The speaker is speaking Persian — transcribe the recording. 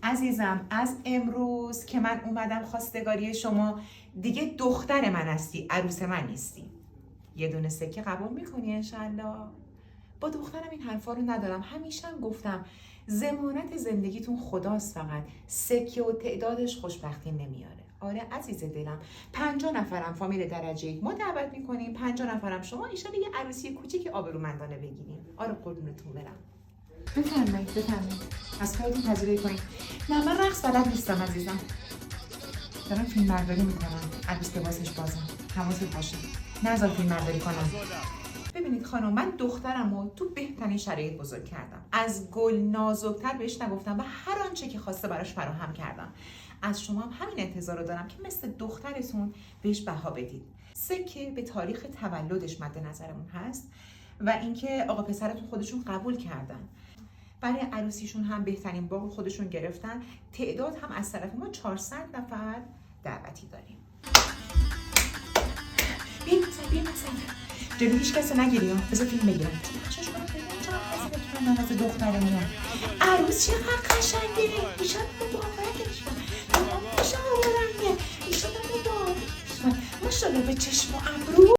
عزیزم از امروز که من اومدم خواستگاری شما دیگه دختر من هستی، عروس من نیستی. یه دونه سکه قبول میکنی انشالله؟ با دخترم این حرفا رو ندارم، همیشه هم گفتم ضمانت زندگیتون خداست، فقط سکه و تعدادش خوشبختی نمیاره. آره عزیز دلم، 50 نفرم فامیل درجه 1 ما دعوت میکنیم، 50 نفرم شما، ایشالا یه عروسی کوچیک آبرومندانه بگیریم. آره قربونتون برم. بفرمایید از کارتون پذیرایی کنید. نه من رقص بلد نیستم عزیزم، دارم فیلم برداری میکنم، عروس لباسش بازه، حواست باشه نذار فیلم برداری کنم. ببینید خانم، من دخترم رو تو بهترین شرایط بزرگ کردم، از گل نازکتر بهش نگفتم و هر آنچه که خواسته براش فراهم کردم. از شما هم همین انتظار رو دارم که مثل دخترتون بهش بها بدید. سکه به تاریخ تولدش مد نظرمون هست و اینکه آقا پسرتون خودشون قبول کردن، برای عروسیشون هم بهترین باغ خودشون گرفتن. تعداد هم از طرف ما 400 نفر دعوتی داریم. بیم جلو هیچ کسی نگیری ها، بذار فیلم بگیرم. بخشش کنم بگیرم چرا کسی بکنم از دخترمون. عروس چقدر قشنگه، ایشان مبارکش کن، ایشان مبارکه، ایشان مبارکش کن، ماشاءالله به چشم و ابرو.